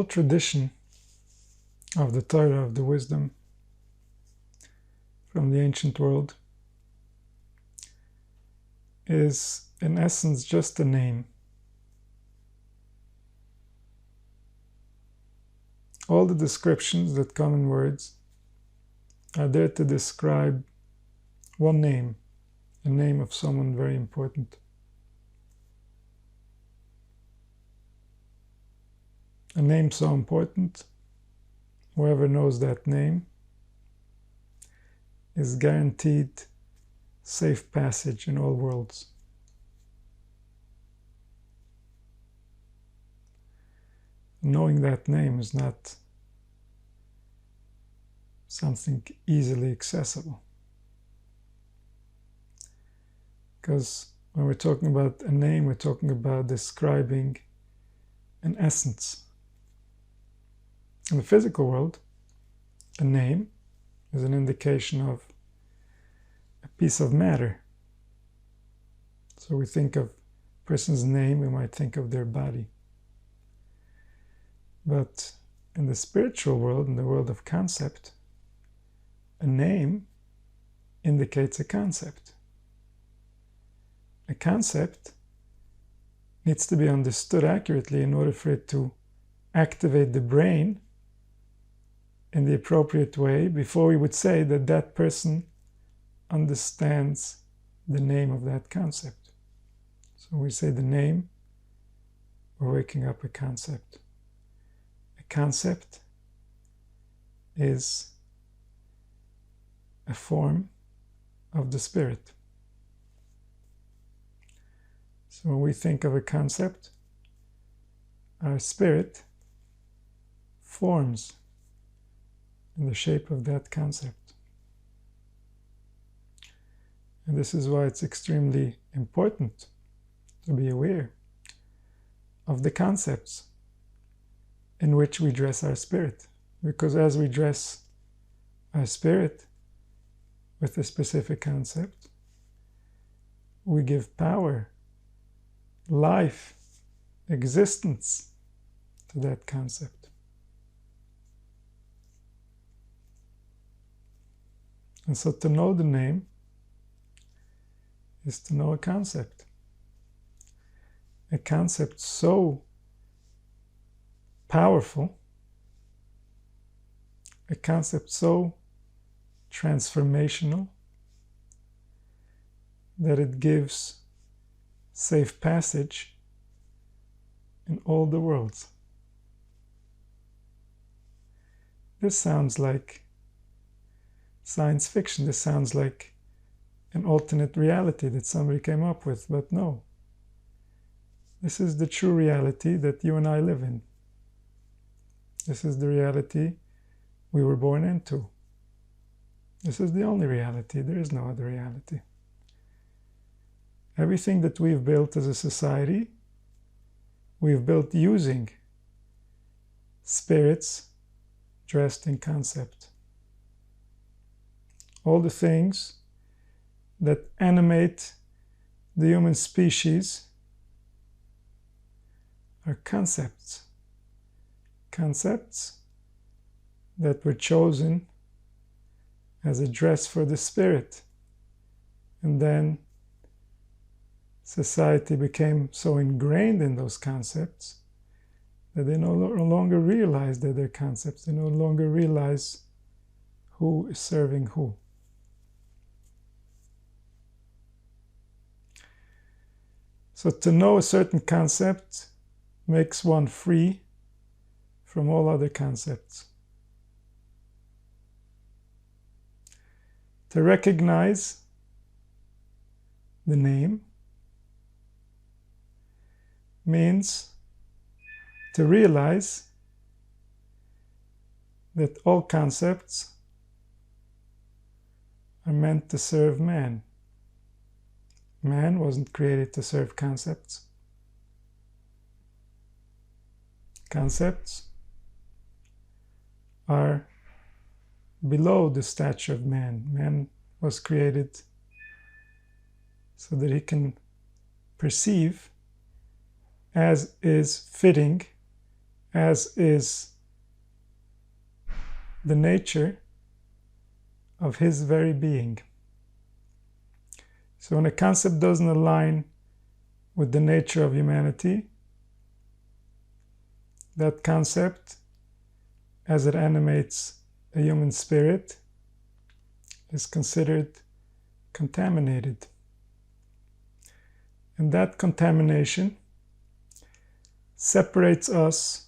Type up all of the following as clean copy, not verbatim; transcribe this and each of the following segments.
tradition of the Torah, of the wisdom from the ancient world, is in essence just a name. All the descriptions that come in words are there to describe one name, a name of someone very important. A name so important, whoever knows that name is guaranteed safe passage in all worlds. Knowing that name is not something easily accessible. Because when we're talking about a name, we're talking about describing an essence. In the physical world, a name is an indication of a piece of matter. So we think of a person's name, we might think of their body. But in the spiritual world, in the world of concept, a name indicates a concept. A concept needs to be understood accurately in order for it to activate the brain in the appropriate way before we would say that that person understands the name of that concept. So we say the name, we're waking up a concept. A concept is a form of the spirit. So when we think of a concept, our spirit forms in the shape of that concept. And this is why it's extremely important to be aware of the concepts in which we dress our spirit. Because as we dress our spirit with a specific concept, we give power, life, existence to that concept. And so to know the name is to know a concept. A concept so powerful, a concept so transformational that it gives safe passage in all the worlds. This sounds like science fiction. This sounds like an alternate reality that somebody came up with, but no. This is the true reality that you and I live in. This is the reality we were born into. This is the only reality. There is no other reality. Everything that we've built as a society, we've built using spirits dressed in concept. All the things that animate the human species are concepts. Concepts that were chosen as a dress for the spirit. And then society became so ingrained in those concepts that they no longer realize that they're concepts. They no longer realize who is serving who. So to know a certain concept makes one free from all other concepts. To recognize the name means to realize that all concepts are meant to serve man. Man wasn't created to serve concepts. Concepts are below the stature of man. Man was created so that he can perceive as is fitting as is the nature of his very being. So when a concept doesn't align with the nature of humanity, that concept, as it animates a human spirit, is considered contaminated. And that contamination separates us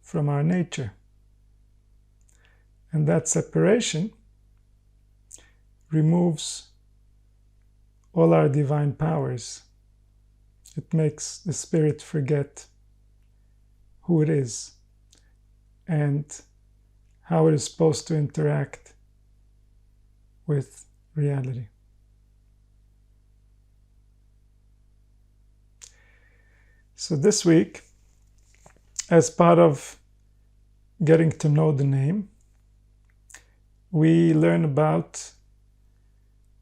from our nature. And that separation removes all our divine powers. It makes the spirit forget who it is and how it is supposed to interact with reality. So this week, as part of getting to know the name, we learn about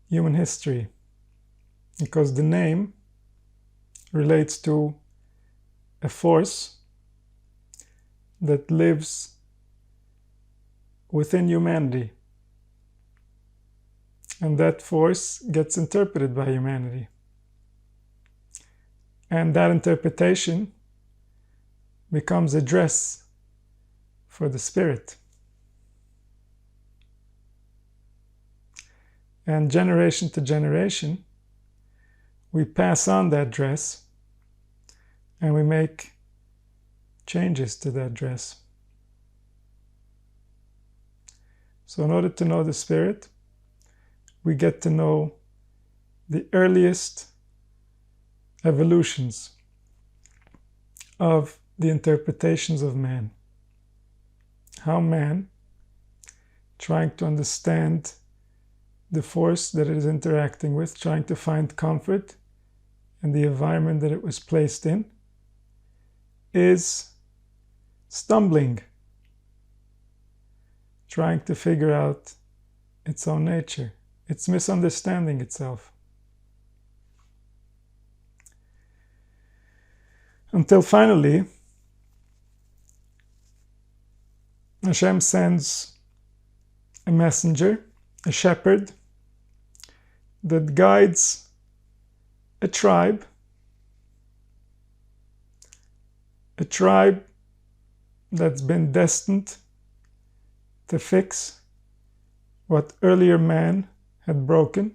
human history, because the name relates to a force that lives within humanity, and that force gets interpreted by humanity, and that interpretation becomes a dress for the spirit. And generation to generation, we pass on that dress and we make changes to that dress. So in order to know the spirit, we get to know the earliest evolutions of the interpretations of man. How man, trying to understand the force that it is interacting with, trying to find comfort in the environment that it was placed in, is stumbling, trying to figure out its own nature. It's misunderstanding itself. Until finally, Hashem sends a messenger, a shepherd, that guides a tribe that's been destined to fix what earlier man had broken,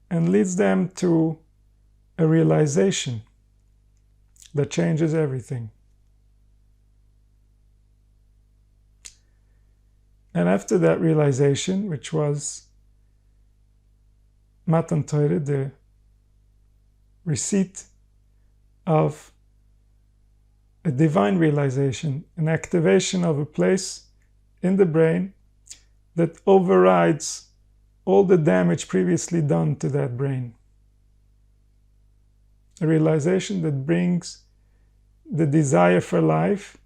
and leads them to a realization that changes everything. And after that realization, which was Matan Torah, the receipt of a divine realization, an activation of a place in the brain that overrides all the damage previously done to that brain. A realization that brings the desire for life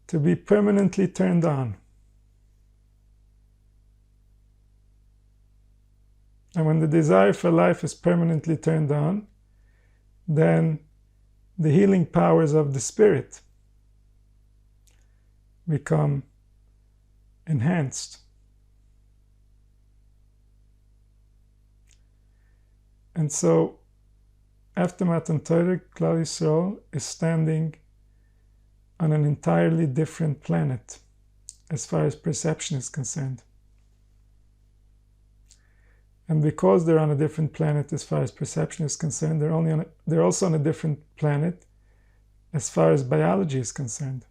to be permanently turned on. And when the desire for life is permanently turned on, then the healing powers of the spirit become enhanced. And so, after Matan Torah, Klal Yisrael is standing on an entirely different planet as far as perception is concerned. And because they're on a different planet as far as perception is concerned, they're also on a different planet as far as biology is concerned.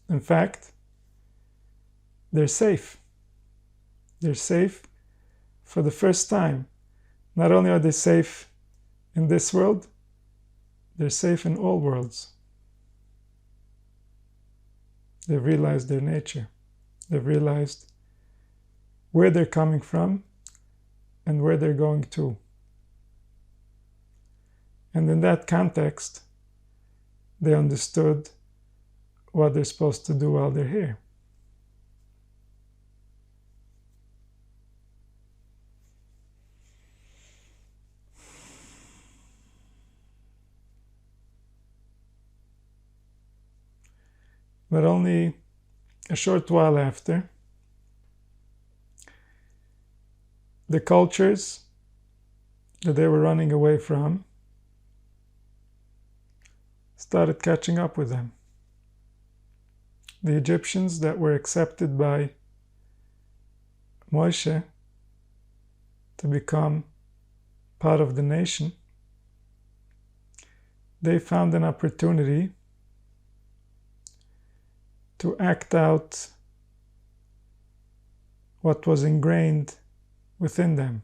In fact, they're safe. They're safe for the first time. Not only are they safe in this world, they're safe in all worlds. They've realized their nature. They've realized where they're coming from and where they're going to. And in that context, they understood what they're supposed to do while they're here. But only a short while after, the cultures that they were running away from started catching up with them. The Egyptians that were accepted by Moshe to become part of the nation, they found an opportunity to act out what was ingrained within them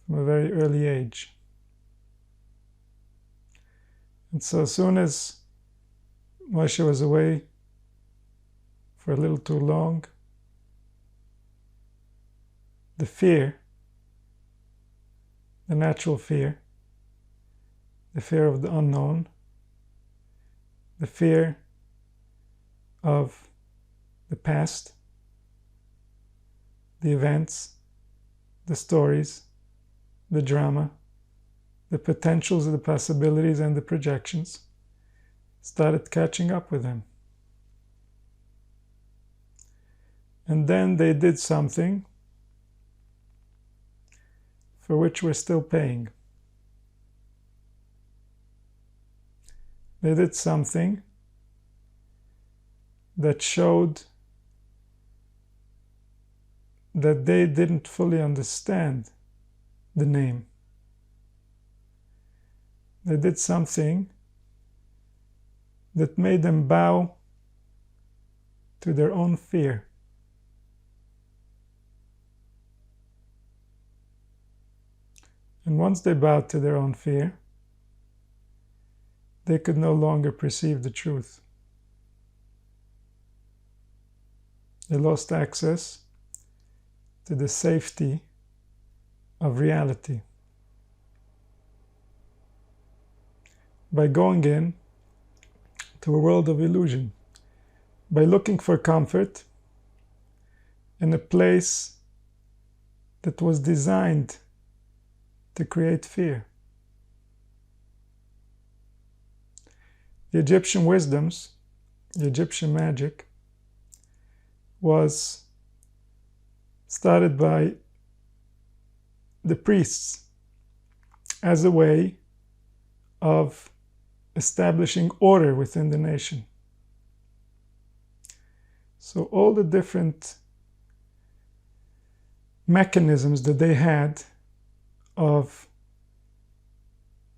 from a very early age. And so as soon as Moshe was away for a little too long, the fear, the natural fear, the fear of the unknown, the fear of the past, the events, the stories, the drama, the potentials, the possibilities, and the projections started catching up with them. And then they did something for which we're still paying. They did something that showed that they didn't fully understand the name. They did something that made them bow to their own fear. And once they bowed to their own fear, they could no longer perceive the truth. They lost access to the safety of reality. By going in to a world of illusion, by looking for comfort in a place that was designed to create fear. The Egyptian wisdoms, the Egyptian magic, was started by the priests as a way of establishing order within the nation. So all the different mechanisms that they had of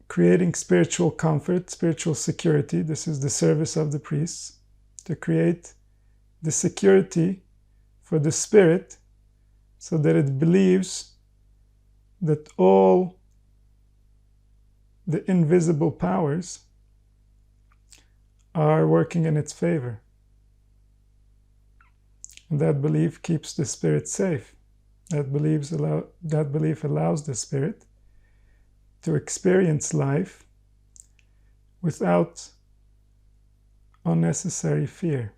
creating spiritual comfort, spiritual security, this is the service of the priests, to create the security for the spirit so that it believes that all the invisible powers are working in its favor. And that belief keeps the spirit safe. That belief allows the spirit to experience life without unnecessary fear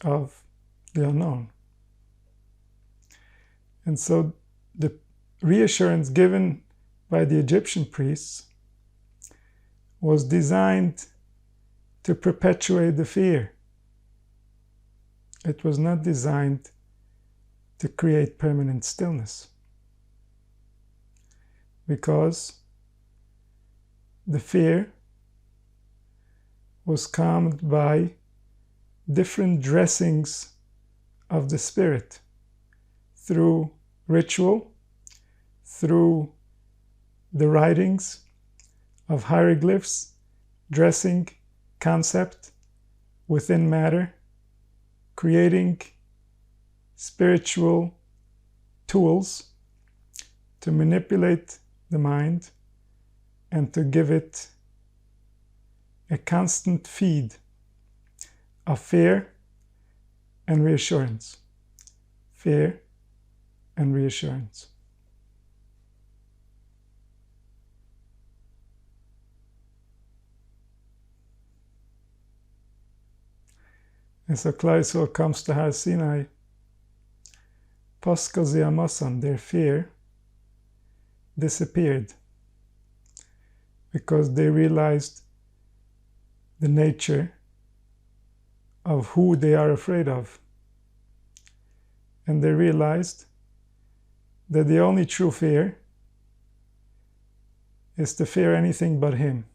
of the unknown. And so the reassurance given by the Egyptian priests was designed to perpetuate the fear. It was not designed to create permanent stillness, because the fear was calmed by different dressings of the spirit through ritual, through the writings of hieroglyphs, dressing concept within matter, creating spiritual tools to manipulate the mind and to give it a constant feed of fear and reassurance. Fear and reassurance. And so Klal Yisrael comes to Har Sinai, Pascal Ziamasan, their fear disappeared because they realized the nature of who they are afraid of. And they realized that the only true fear is to fear anything but him.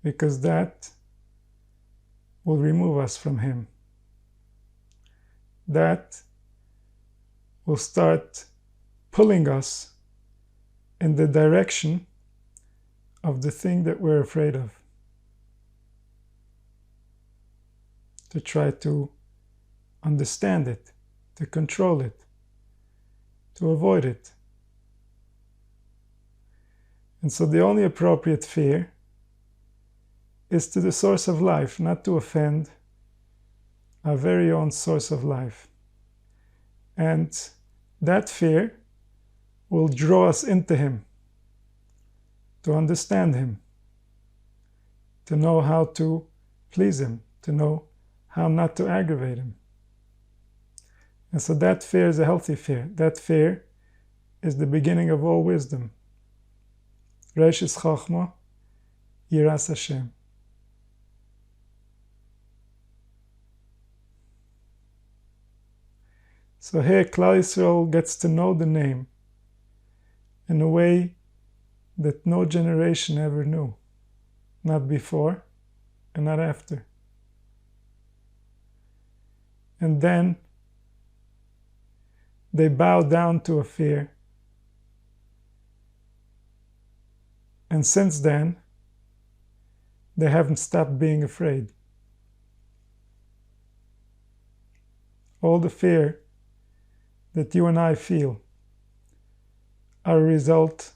Because that will remove us from him. That will start pulling us in the direction of the thing that we're afraid of. To try to understand it, to control it, to avoid it. And so the only appropriate fear is to the source of life, not to offend our very own source of life. And that fear will draw us into him, to understand him, to know how to please him, to know how not to aggravate him. And so that fear is a healthy fear. That fear is the beginning of all wisdom. Reishis Chochma, Yiras Hashem. So here Klal Yisrael gets to know the name in a way that no generation ever knew. Not before and not after. And then they bow down to a fear. And since then, they haven't stopped being afraid. All the fear that you and I feel are a result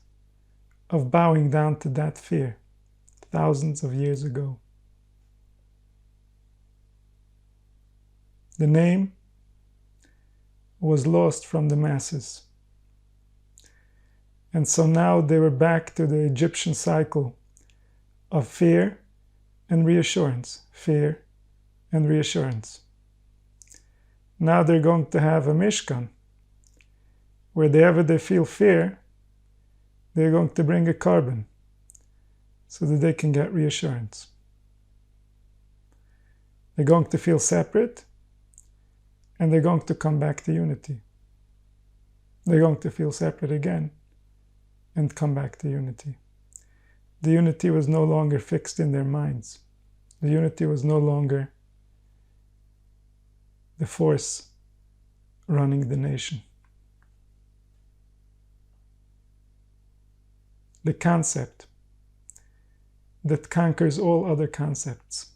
of bowing down to that fear thousands of years ago. The name was lost from the masses. And so now they were back to the Egyptian cycle of fear and reassurance, fear and reassurance. Now they're going to have a Mishkan, wherever they feel fear, they're going to bring a carbon so that they can get reassurance. They're going to feel separate, and they're going to come back to unity. They're going to feel separate again and come back to unity. The unity was no longer fixed in their minds. The unity was no longer the force running the nation. The concept that conquers all other concepts.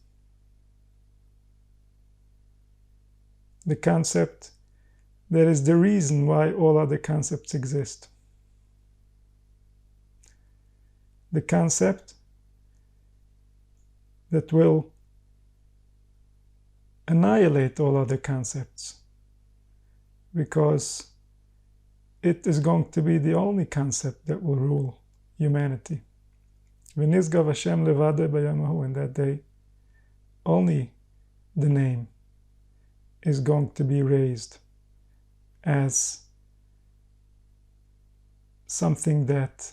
The concept that is the reason why all other concepts exist. The concept that will annihilate all other concepts, because it is going to be the only concept that will rule humanity. V'nizgav Hashem levadeh b'yamahu, in that day, only the name is going to be raised as something that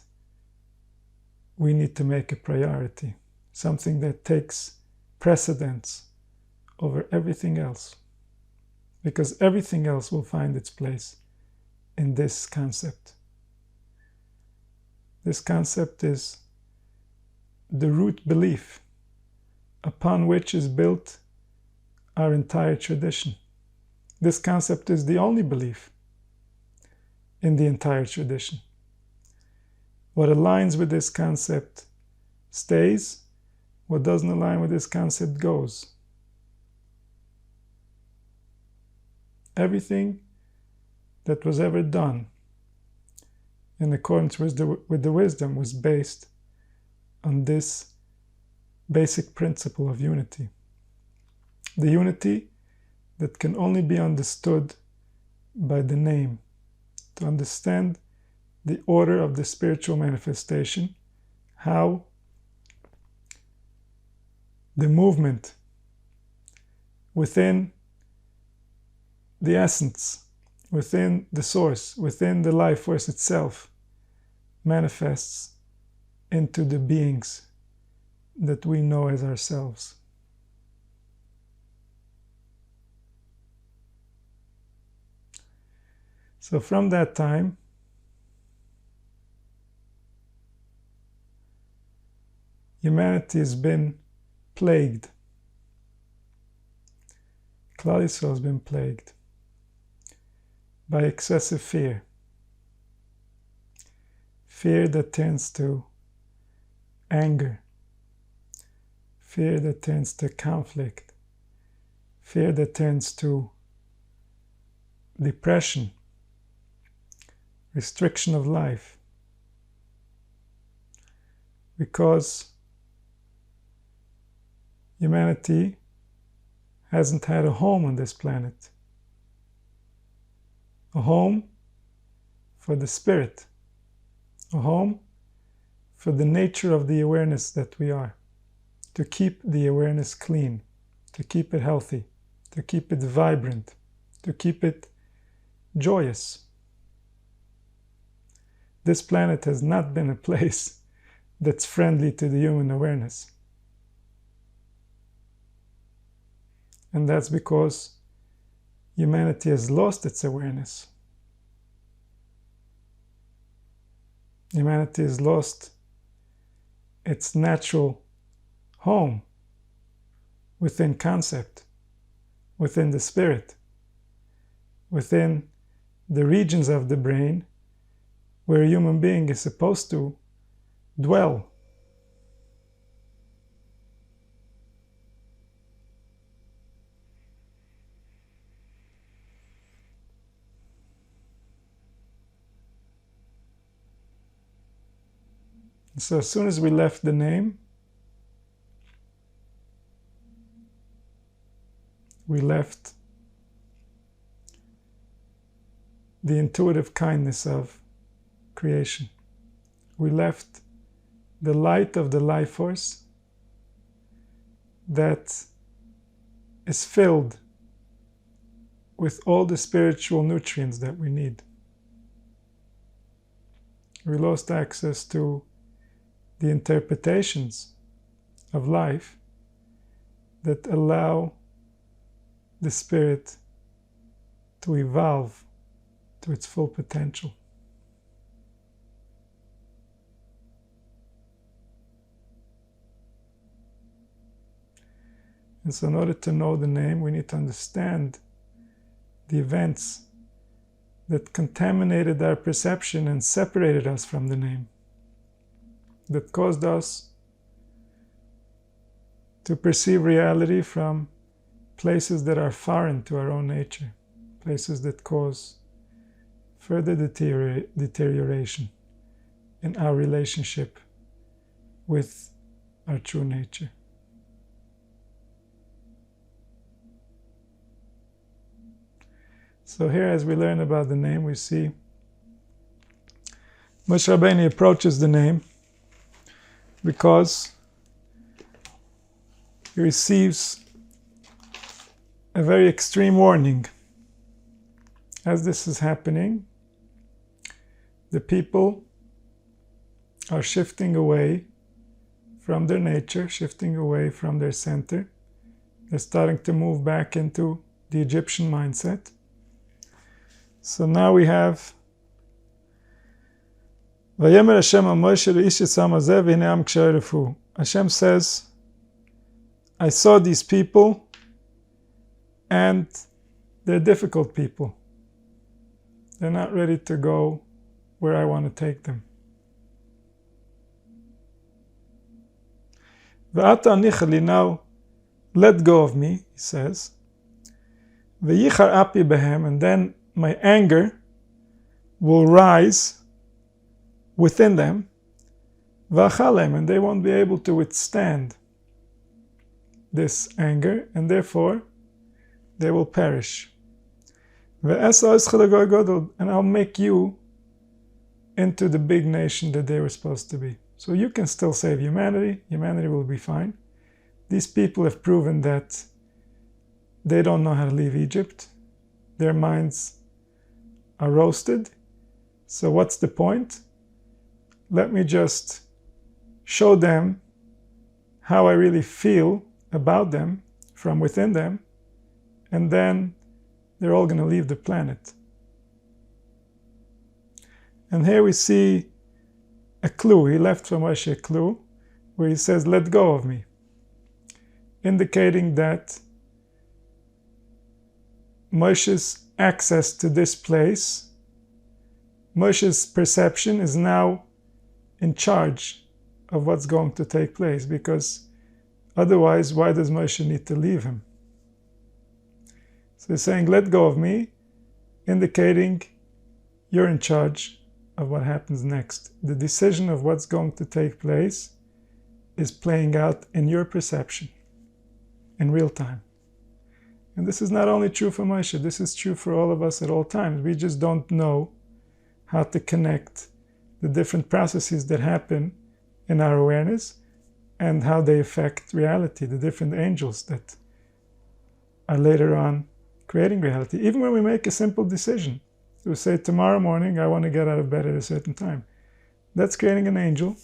we need to make a priority, something that takes precedence over everything else, because everything else will find its place in this concept. This concept is the root belief upon which is built our entire tradition. This concept is the only belief in the entire tradition. What aligns with this concept stays, what doesn't align with this concept goes. Everything that was ever done in accordance with the wisdom was based on this basic principle of unity. The unity that can only be understood by the name, to understand the order of the spiritual manifestation, how the movement within the essence, within the source, within the life force itself, manifests into the beings that we know as ourselves. So from that time, humanity has been plagued. Klal Yisrael has been plagued by excessive fear. Fear that turns to anger. Fear that turns to conflict. Fear that turns to depression. Restriction of life. Because humanity hasn't had a home on this planet. A home for the spirit. A home for the nature of the awareness that we are. To keep the awareness clean. To keep it healthy. To keep it vibrant. To keep it joyous. This planet has not been a place that's friendly to the human awareness. And that's because humanity has lost its awareness. Humanity has lost its natural home within concept, within the spirit, within the regions of the brain where a human being is supposed to dwell. So as soon as we left the name, we left the intuitive kindness of creation. We left the light of the life force that is filled with all the spiritual nutrients that we need. We lost access to the interpretations of life that allow the spirit to evolve to its full potential. And so in order to know the name, we need to understand the events that contaminated our perception and separated us from the name, that caused us to perceive reality from places that are foreign to our own nature, places that cause further deterioration in our relationship with our true nature. So here, as we learn about the name, we see Moshe Rabbeinu approaches the name because he receives a very extreme warning. As this is happening, the people are shifting away from their nature, shifting away from their center. They're starting to move back into the Egyptian mindset. So now we have Vayemer Hashem HaMoshe Reish Yitzam Hazeh V'hinei Am K'shei Refu. Hashem says, I saw these people and they're difficult people. They're not ready to go where I want to take them. V'ata nichali, now let go of me, he says. V'yichar api behem, and then my anger will rise within them, v'achalem, and they won't be able to withstand this anger, and therefore they will perish. And I'll make you into the big nation that they were supposed to be. So you can still save humanity. Humanity will be fine. These people have proven that they don't know how to leave Egypt. Their minds are roasted. So what's the point? Let me just show them how I really feel about them from within them, and then they're all going to leave the planet. And here we see a clue. He left for Moshe a clue where he says, let go of me, indicating that Moshe's access to this place, Moshe's perception is now in charge of what's going to take place, because otherwise, why does Moshe need to leave him? So he's saying, let go of me, indicating you're in charge of what happens next. The decision of what's going to take place is playing out in your perception, in real time. And this is not only true for Moshe, this is true for all of us at all times. We just don't know how to connect the different processes that happen in our awareness and how they affect reality, the different angels that are later on creating reality. Even when we make a simple decision, we say tomorrow morning I want to get out of bed at a certain time. That's creating an angel.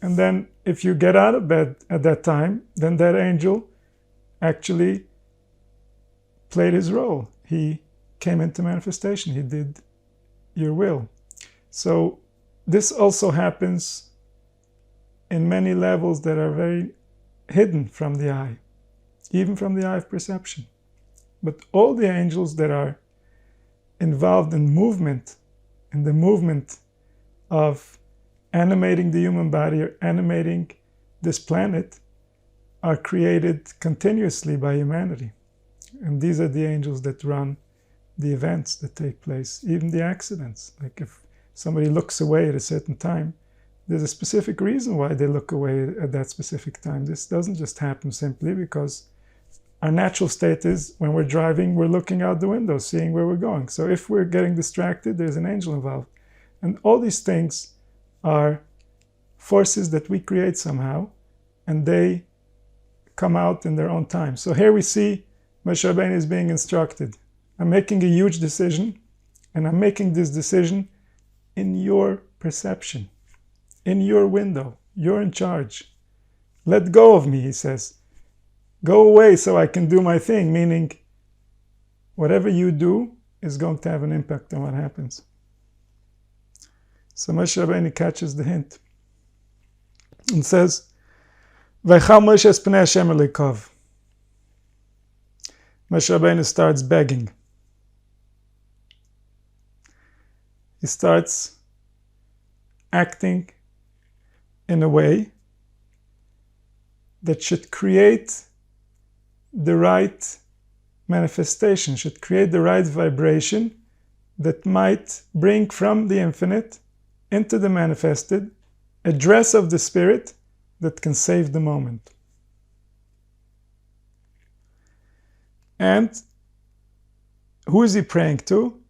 And then if you get out of bed at that time, then that angel actually played his role. He came into manifestation. He did your will. So this also happens in many levels that are very hidden from the eye, even from the eye of perception. But all the angels that are involved in movement, in the movement of animating the human body or animating this planet, are created continuously by humanity. And these are the angels that run the events that take place, even the accidents. Like if somebody looks away at a certain time, there's a specific reason why they look away at that specific time. This doesn't just happen simply because our natural state is when we're driving, we're looking out the window, seeing where we're going. So if we're getting distracted, there's an angel involved. And all these things are forces that we create somehow, and they come out in their own time. So here we see Moshe Rabbeinu is being instructed. I'm making a huge decision, and I'm making this decision in your perception, in your window. You're in charge. Let go of me, he says. Go away so I can do my thing, meaning whatever you do is going to have an impact on what happens. So Moshe Rabbeinu catches the hint and says, Vaychal Moshe es pnei Hashem el Yakov. Moshe Rabbeinu starts begging. He starts acting in a way that should create the right manifestation, should create the right vibration that might bring from the infinite into the manifested a dress of the spirit that can save the moment. And who is he praying to?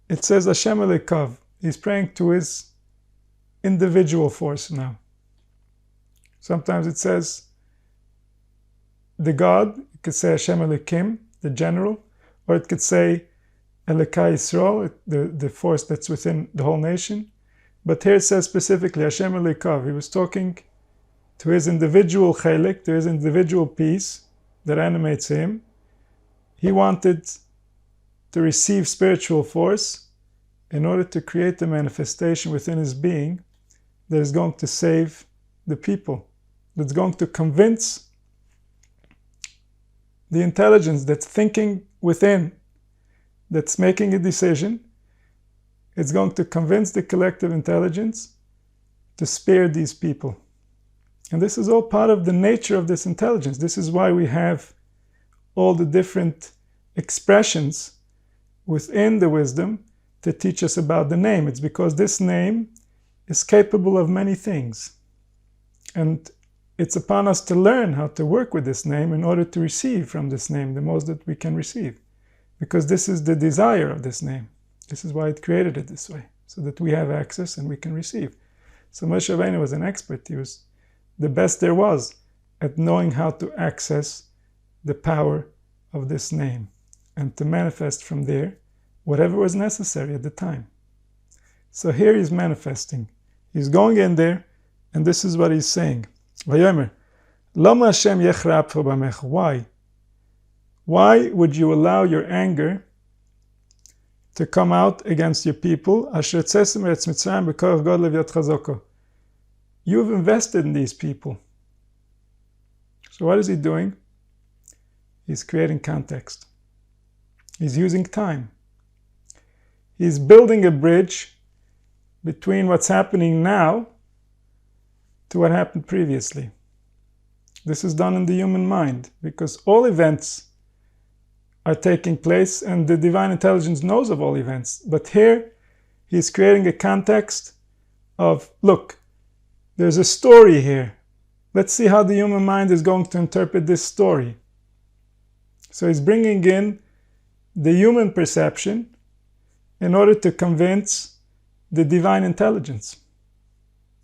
It says Hashem el Yakov. He's praying to his individual force now. Sometimes it says the God. It could say Hashem Elokim, the general, or it could say Elokai Yisrael, the force that's within the whole nation. But here it says specifically Hashem Elokav. He was talking to his individual chelik, to his individual piece that animates him. He wanted to receive spiritual force in order to create the manifestation within his being that is going to save the people, that's going to convince the intelligence that's thinking within, that's making a decision. It's going to convince the collective intelligence to spare these people. And this is all part of the nature of this intelligence. This is why we have all the different expressions within the wisdom to teach us about the name. It's because this name is capable of many things. And it's upon us to learn how to work with this name in order to receive from this name the most that we can receive. Because this is the desire of this name. This is why it created it this way, so that we have access and we can receive. So Moshe Rabbeinu was an expert. He was the best there was at knowing how to access the power of this name and to manifest from there whatever was necessary at the time. So here he's manifesting. He's going in there, and this is what he's saying. Vayomer, Lama Hashem yechrapcha b'amecha. Why? Why would you allow your anger to come out against your people? Asher tzesem eretz Mitzrayim b'koach God leviat chazoko. You've invested in these people. So what is he doing? He's creating context. He's using time. He's building a bridge between what's happening now to what happened previously. This is done in the human mind because all events are taking place and the divine intelligence knows of all events. But here, he's creating a context of, look, there's a story here. Let's see how the human mind is going to interpret this story. So he's bringing in the human perception in order to convince the divine intelligence.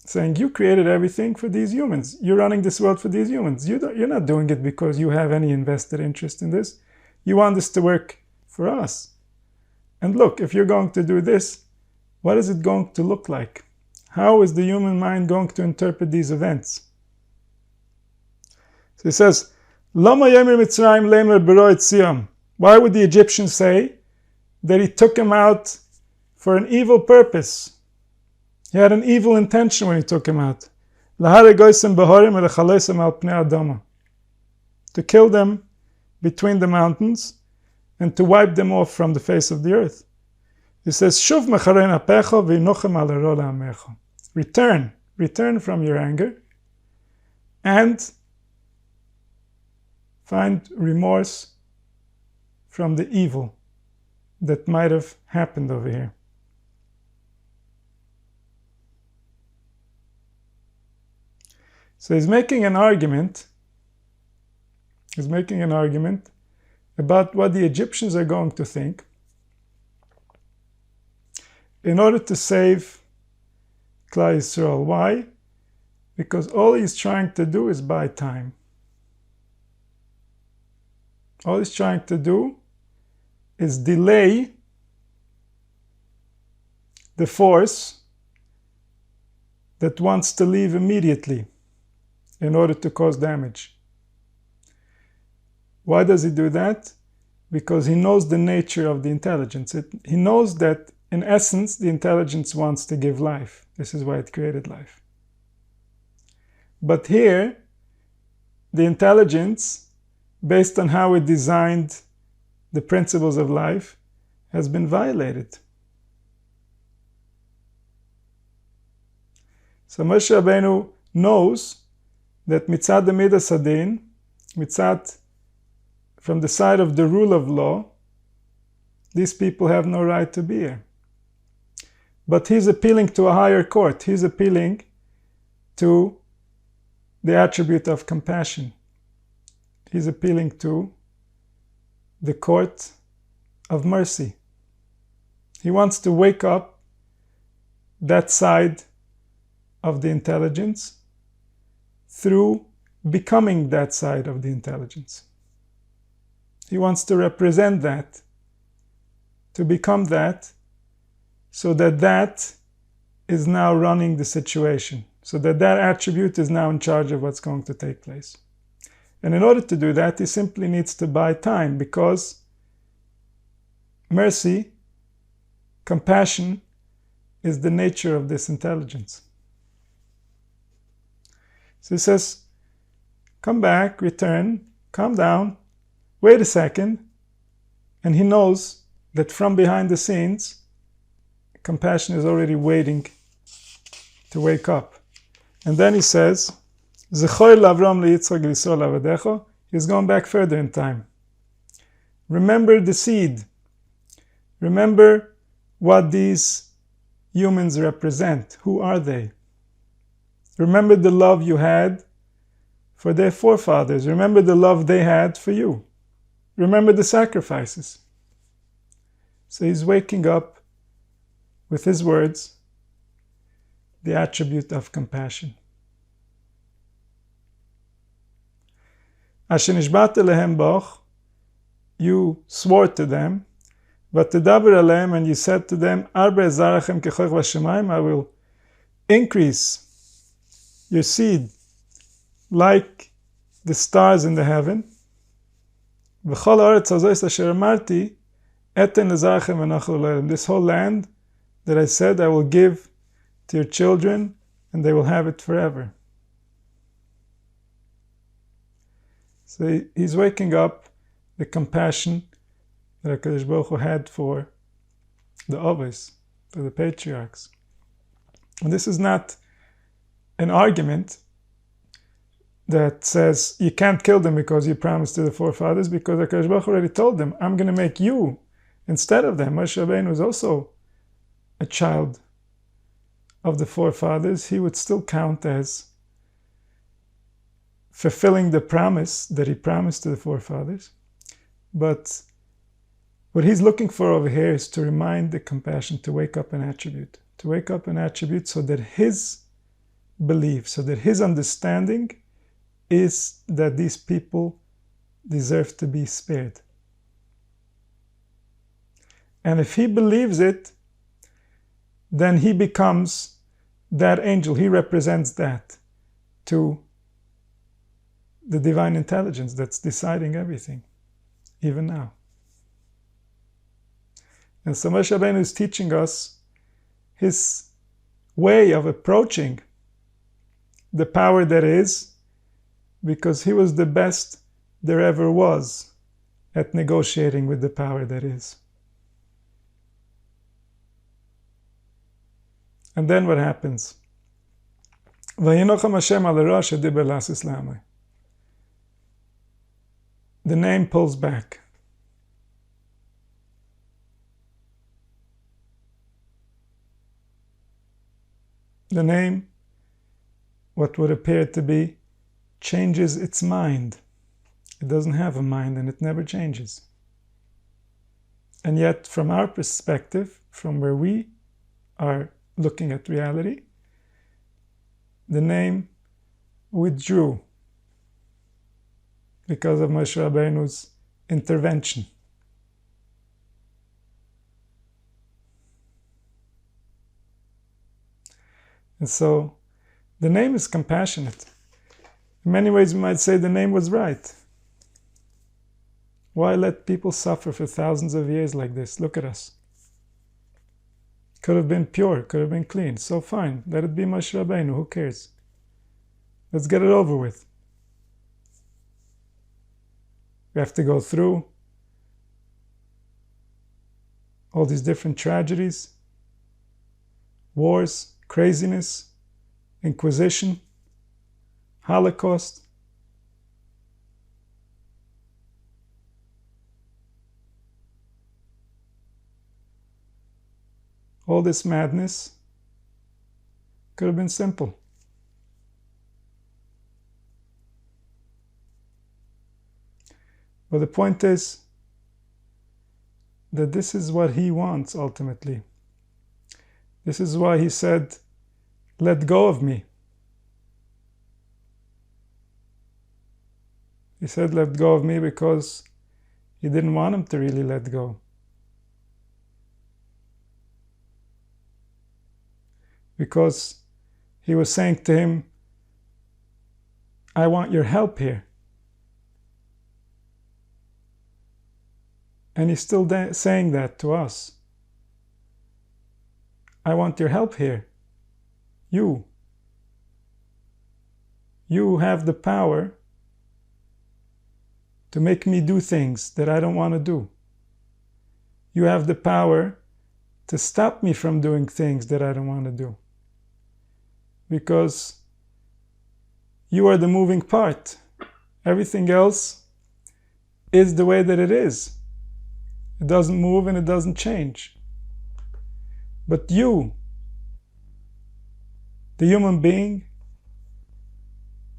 Saying, you created everything for these humans. You're running this world for these humans. You're not doing it because you have any invested interest in this. You want this to work for us. And look, if you're going to do this, what is it going to look like? How is the human mind going to interpret these events? So he says, Lama Yemir Mitzrayim Lemer B'roi Tziyam. Why would the Egyptians say that he took him out for an evil purpose? He had an evil intention when he took him out. To kill them between the mountains and to wipe them off from the face of the earth. He says, Shuv mecharei napecha v'inochem al haro la'amecha. Return from your anger and find remorse from the evil that might have happened over here. So he's making an argument about what the Egyptians are going to think in order to save Klal Yisrael. Why? Because all he's trying to do is buy time. All he's trying to do is delay the force that wants to leave immediately in order to cause damage. Why does he do that? Because he knows the nature of the intelligence. He knows that, in essence, the intelligence wants to give life. This is why it created life. But here, the intelligence, based on how it designed the principles of life, has been violated. So Moshe Rabbeinu knows that mitzad midas hadin, mitzad from the side of the rule of law, these people have no right to be here. But he's appealing to a higher court. He's appealing to the attribute of compassion. He's appealing to the court of mercy. He wants to wake up that side of the intelligence through becoming that side of the intelligence. He wants to represent that, to become that, so that that is now running the situation, so that that attribute is now in charge of what's going to take place. And in order to do that, he simply needs to buy time, because mercy, compassion, is the nature of this intelligence. So he says, come back, return, calm down, wait a second. And he knows that from behind the scenes, compassion is already waiting to wake up. And then he says, Zechor l'Avram li'Yitzchak li'Yisrael l'avadecho. He's going back further in time. Remember the seed. Remember what these humans represent. Who are they? Remember the love you had for their forefathers. Remember the love they had for you. Remember the sacrifices. So he's waking up with his words the attribute of compassion. Asher nishba'te lehem boch, you swore to them, v'tedaber alehem, and you said to them, Arba ezarachem kechoch v'shamayim, I will increase your seed like the stars in the heaven. וכל הארץ הזאת אשר אמרתי, אתן לזרעכם ונחלו לעולם. This whole land that I said I will give to your children, and they will have it forever. So he's waking up the compassion that HaKadosh Baruch Hu had for the Avos, for the patriarchs. And this is not an argument that says you can't kill them because you promised to the forefathers, because HaKadosh Baruch Hu already told them, I'm going to make you instead of them. Moshe Rabbeinu was also a child of the forefathers. He would still count as fulfilling the promise that he promised to the forefathers. But what he's looking for over here is to remind the compassion to wake up an attribute. To wake up an attribute so that his belief, so that his understanding is that these people deserve to be spared. And if he believes it, then he becomes that angel. He represents that to the divine intelligence that's deciding everything, even now. And so Moshe Rabbeinu is teaching us his way of approaching the power that is, because he was the best there ever was at negotiating with the power that is. And then what happens? The name pulls back. The name, what would appear to be, changes its mind. It doesn't have a mind and it never changes. And yet, from our perspective, from where we are looking at reality, the name withdrew because of Moshe Rabbeinu's intervention. And so the name is compassionate. In many ways we might say the name was right. Why let people suffer for thousands of years like this? Look at us. Could have been pure, could have been clean. So fine, let it be Moshe Rabbeinu, who cares? Let's get it over with. We have to go through all these different tragedies, wars, craziness, Inquisition, Holocaust. All this madness could have been simple. But the point is that this is what he wants ultimately. This is why he said, let go of me. He said, let go of me because he didn't want him to really let go. Because he was saying to him, I want your help here. And he's still saying that to us. I want your help here. You have the power to make me do things that I don't want to do. You have the power to stop me from doing things that I don't want to do. Because you are the moving part. Everything else is the way that it is. It doesn't move and it doesn't change. But you, the human being,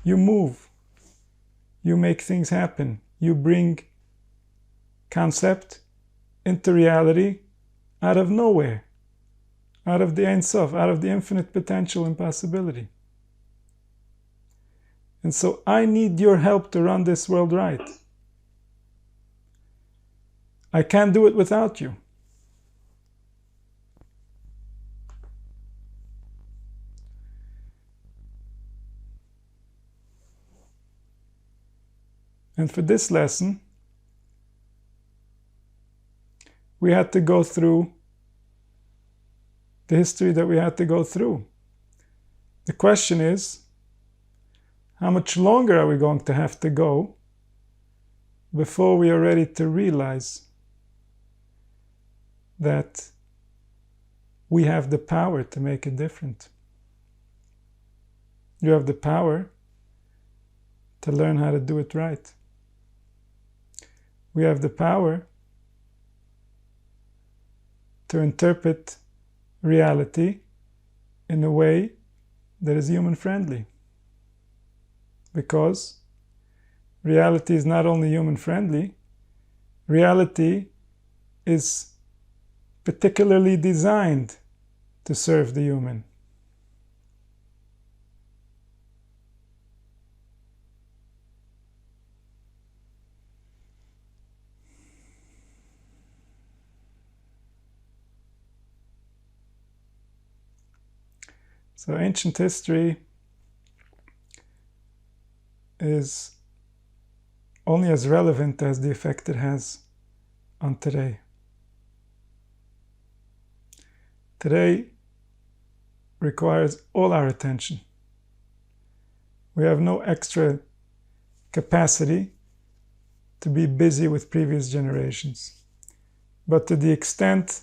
you move. You make things happen. You bring concept into reality out of nowhere, out of the Ein Sof, out of the infinite potential and possibility. And so I need your help to run this world right. I can't do it without you. And for this lesson, we had to go through the history that we had to go through. The question is, how much longer are we going to have to go before we are ready to realize that we have the power to make it different? You have the power to learn how to do it right. We have the power to interpret reality in a way that is human-friendly. Because reality is not only human-friendly, reality is particularly designed to serve the human. So ancient history is only as relevant as the effect it has on today. Today requires all our attention. We have no extra capacity to be busy with previous generations. But to the extent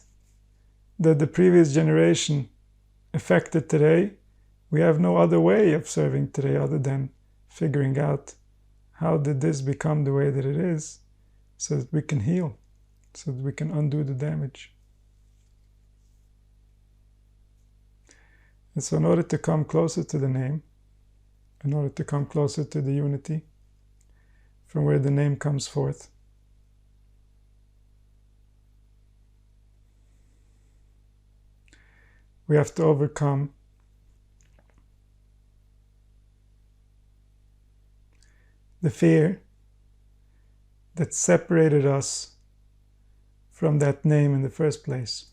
that the previous generation affected today, we have no other way of serving today other than figuring out how did this become the way that it is, so that we can heal, so that we can undo the damage. And so in order to come closer to the name, in order to come closer to the unity from where the name comes forth, we have to overcome the fear that separated us from that name in the first place.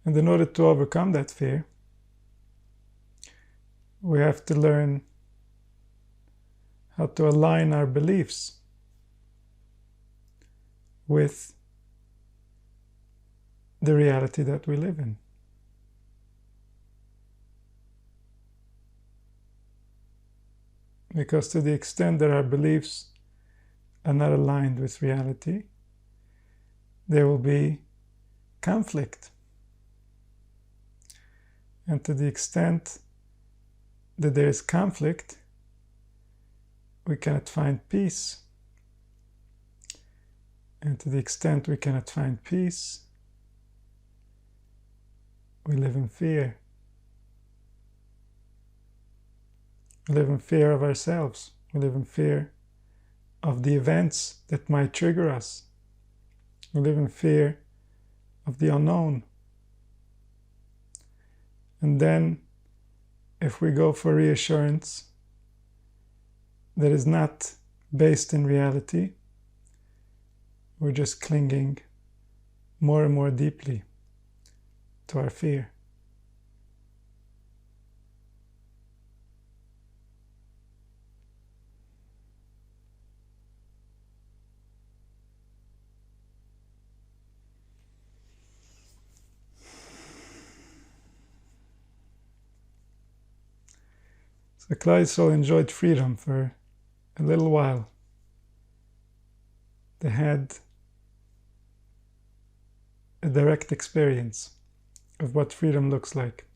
And in order to overcome that fear, we have to learn how to align our beliefs with the reality that we live in. Because to the extent that our beliefs are not aligned with reality, there will be conflict. And to the extent that there is conflict, we cannot find peace. And to the extent we cannot find peace, we live in fear. We live in fear of ourselves. We live in fear of the events that might trigger us. We live in fear of the unknown. And then, if we go for reassurance that is not based in reality, we're just clinging more and more deeply to our fear. So Klal Yisrael enjoyed freedom for a little while. They had a direct experience of what freedom looks like.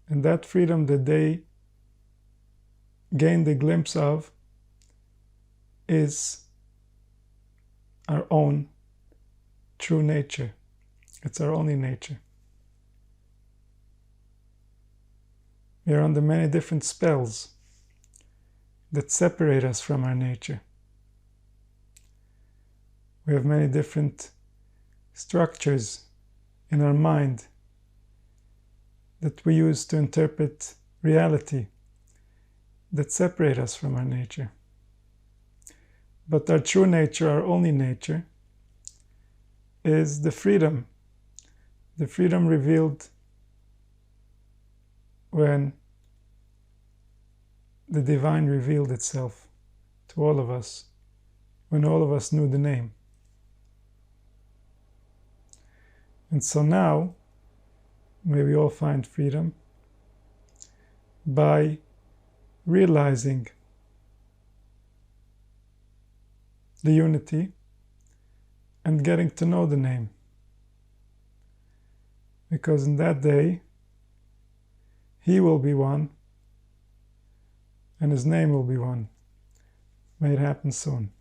And that freedom that they gained a glimpse of is our own true nature. It's our only nature. We are under many different spells that separate us from our nature. We have many different structures in our mind that we use to interpret reality that separate us from our nature. But our true nature, our only nature, is the freedom The freedom revealed when the divine revealed itself to all of us, when all of us knew the name. And so now, may we all find freedom by realizing the unity and getting to know the name. Because in that day, He will be one, and His name will be one. May it happen soon.